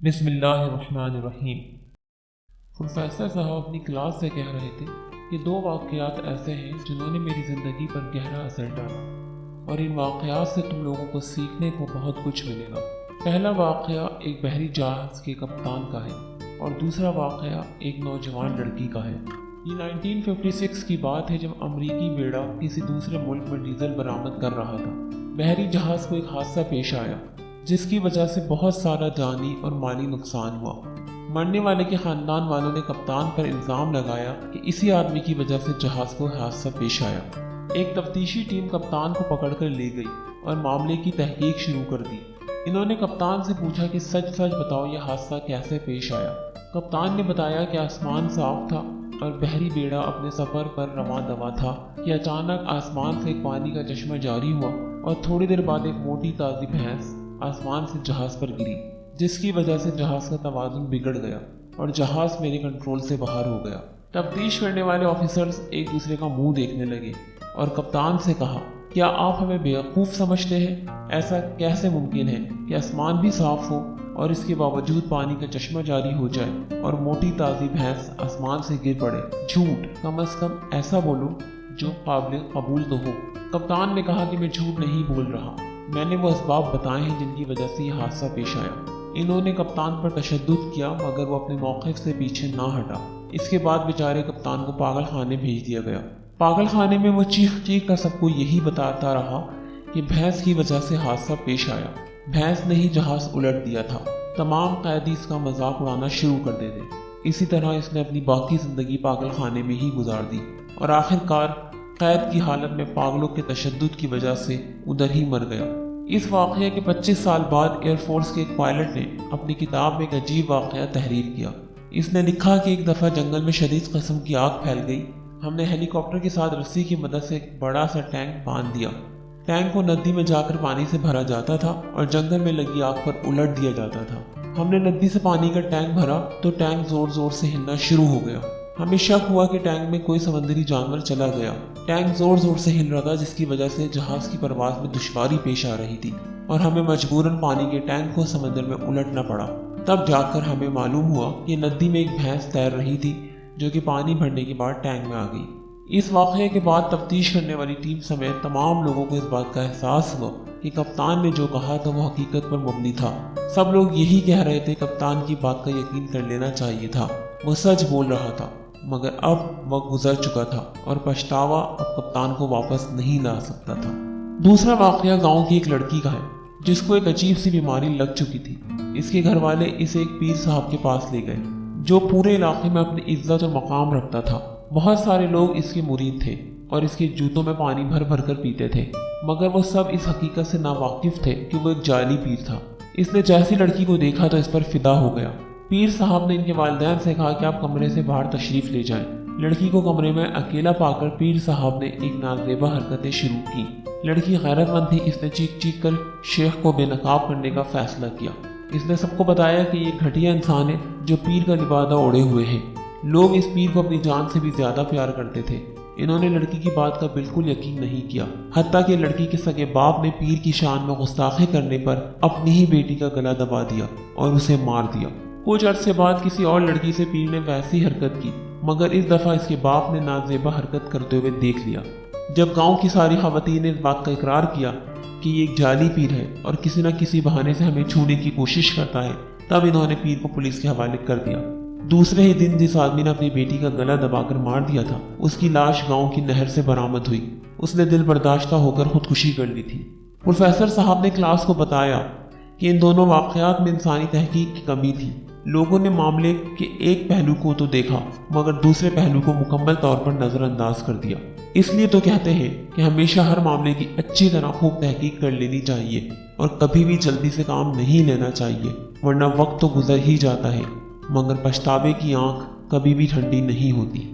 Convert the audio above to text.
بسم اللہ الرحمن الرحیم۔ پروفیسر صاحب اپنی کلاس سے کہہ رہے تھے کہ دو واقعات ایسے ہیں جنہوں نے میری زندگی پر گہرا اثر ڈالا اور ان واقعات سے تم لوگوں کو سیکھنے کو بہت کچھ ملے گا۔ پہلا واقعہ ایک بحری جہاز کے کپتان کا ہے اور دوسرا واقعہ ایک نوجوان لڑکی کا ہے۔ یہ 1956 کی بات ہے جب امریکی بیڑا کسی دوسرے ملک میں ڈیزل برآمد کر رہا تھا۔ بحری جہاز کو ایک حادثہ پیش آیا جس کی وجہ سے بہت سارا جانی اور مالی نقصان ہوا۔ مرنے والے کے خاندان والوں نے کپتان پر الزام لگایا کہ اسی آدمی کی وجہ سے جہاز کو حادثہ پیش آیا۔ ایک تفتیشی ٹیم کپتان کو پکڑ کر لے گئی اور معاملے کی تحقیق شروع کر دی۔ انہوں نے کپتان سے پوچھا کہ سچ بتاؤ یہ حادثہ کیسے پیش آیا۔ کپتان نے بتایا کہ آسمان صاف تھا اور بحری بیڑا اپنے سفر پر رواں دواں تھا کہ اچانک آسمان سے ایک پانی کا چشمہ جاری ہوا اور تھوڑی دیر بعد ایک موٹی تازی بھینس آسمان سے جہاز پر گری، جس کی وجہ سے جہاز کا توازن بگڑ گیا اور جہاز میرے کنٹرول سے باہر ہو گیا۔ تفتیش کرنے والے آفیسرز ایک دوسرے کا منہ دیکھنے لگے اور کپتان سے کہا، کیا آپ ہمیں بیوقوف سمجھتے ہیں؟ ایسا کیسے ممکن ہے کہ آسمان بھی صاف ہو اور اس کے باوجود پانی کا چشمہ جاری ہو جائے اور موٹی تازی بھینس آسمان سے گر پڑے؟ جھوٹ، کم از کم ایسا بولو جو قابل قبول تو ہو۔ کپتان نے کہا کہ میں جھوٹ نہیں بول رہا، میں نے وہ اسباب بتائے ہیں جن کی وجہ سے یہ حادثہ پیش آیا۔ انہوں نے کپتان پر تشدد کیا مگر وہ اپنے موقف سے پیچھے نہ ہٹا۔ اس کے بعد بیچارے کپتان کو پاگل خانے بھیج دیا گیا۔ پاگل خانے میں وہ چیخ کر سب کو یہی بتاتا رہا کہ بھینس کی وجہ سے حادثہ پیش آیا، بھینس نے ہی جہاز الٹ دیا تھا۔ تمام قیدی اس کا مذاق اڑانا شروع کر دیتے۔ اسی طرح اس نے اپنی باقی زندگی پاگل خانے میں ہی گزار دی اور آخر کار قید کی حالت میں پاگلوں کے تشدد کی وجہ سے ادھر ہی مر گیا۔ اس واقعے کے 25 سال بعد ایئر فورس کے ایک پائلٹ نے اپنی کتاب میں ایک عجیب واقعہ تحریر کیا۔ اس نے لکھا کہ ایک دفعہ جنگل میں شدید قسم کی آگ پھیل گئی۔ ہم نے ہیلی کاپٹر کے ساتھ رسی کی مدد سے ایک بڑا سا ٹینک باندھ دیا۔ ٹینک کو ندی میں جا کر پانی سے بھرا جاتا تھا اور جنگل میں لگی آگ پر الٹ دیا جاتا تھا۔ ہم نے ندی سے پانی کا ٹینک بھرا تو ٹینک زور سے ہلنا شروع ہو گیا۔ ہمیں شک ہوا کہ ٹینک میں کوئی سمندری جانور چلا گیا۔ ٹینک زور سے ہل رہا تھا جس کی وجہ سے جہاز کی پرواز میں دشواری پیش آ رہی تھی اور ہمیں مجبوراً پانی کے ٹینک کو سمندر میں الٹنا پڑا۔ تب جا کر ہمیں معلوم ہوا کہ ندی میں ایک بھینس تیر رہی تھی جو کہ پانی بھرنے کے بعد ٹینک میں آ گئی۔ اس واقعے کے بعد تفتیش کرنے والی ٹیم سمیت تمام لوگوں کو اس بات کا احساس ہوا کہ کپتان نے جو کہا تھا وہ حقیقت پر مبنی تھا۔ سب لوگ یہی کہہ رہے تھے کپتان کی بات کا یقین کر لینا چاہیے تھا، وہ سچ بول رہا تھا، مگر اب وقت گزر چکا تھا اور پچھتاوا اب کپتان کو واپس نہیں لا سکتا تھا۔ دوسرا واقعہ گاؤں کی ایک لڑکی کا ہے جس کو ایک عجیب سی بیماری لگ چکی تھی۔ اس کے گھر والے اسے ایک پیر صاحب کے پاس لے گئے جو پورے علاقے میں اپنی عزت اور مقام رکھتا تھا۔ بہت سارے لوگ اس کے مرید تھے اور اس کے جوتوں میں پانی بھر کر پیتے تھے، مگر وہ سب اس حقیقت سے ناواقف تھے کہ وہ ایک جعلی پیر تھا۔ اس نے جیسی لڑکی کو دیکھا تو اس پر فدا ہو گیا۔ پیر صاحب نے ان کے والدین سے کہا کہ آپ کمرے سے باہر تشریف لے جائیں۔ لڑکی کو کمرے میں اکیلا پا کر پیر صاحب نے ایک نازیبا حرکتیں شروع کی۔ لڑکی غیرت مند تھی، اس نے چیخ کر شیخ کو بے نقاب کرنے کا فیصلہ کیا۔ اس نے سب کو بتایا کہ یہ گھٹیا انسان ہے جو پیر کا لبادہ اوڑے ہوئے ہے۔ لوگ اس پیر کو اپنی جان سے بھی زیادہ پیار کرتے تھے۔ انہوں نے لڑکی کی بات کا بالکل یقین نہیں کیا، حتیٰ کہ لڑکی کے سگے باپ نے پیر کی شان میں گستاخی کرنے پر اپنی ہی بیٹی کا گلا دبا دیا اور اسے مار دیا۔ کچھ عرصے بعد کسی اور لڑکی سے پیر نے ویسی حرکت کی، مگر اس دفعہ اس کے باپ نے نازیبا حرکت کرتے ہوئے دیکھ لیا۔ جب گاؤں کی ساری خواتین نے اس بات کا اقرار کیا کہ یہ ایک جعلی پیر ہے اور کسی نہ کسی بہانے سے ہمیں چھونے کی کوشش کرتا ہے، تب انہوں نے پیر کو پولیس کے حوالے کر دیا۔ دوسرے ہی دن جس آدمی نے اپنی بیٹی کا گلا دبا کر مار دیا تھا، اس کی لاش گاؤں کی نہر سے برآمد ہوئی۔ اس نے دل برداشتہ ہو کر خودکشی کر لی تھی۔ پروفیسر صاحب نے کلاس کو بتایا کہ ان دونوں واقعات میں انسانی تحقیق کی کمی تھی۔ لوگوں نے معاملے کے ایک پہلو کو تو دیکھا مگر دوسرے پہلو کو مکمل طور پر نظر انداز کر دیا۔ اس لیے تو کہتے ہیں کہ ہمیشہ ہر معاملے کی اچھی طرح خوب تحقیق کر لینی چاہیے اور کبھی بھی جلدی سے کام نہیں لینا چاہیے، ورنہ وقت تو گزر ہی جاتا ہے مگر پچھتاوے کی آنکھ کبھی بھی ٹھنڈی نہیں ہوتی۔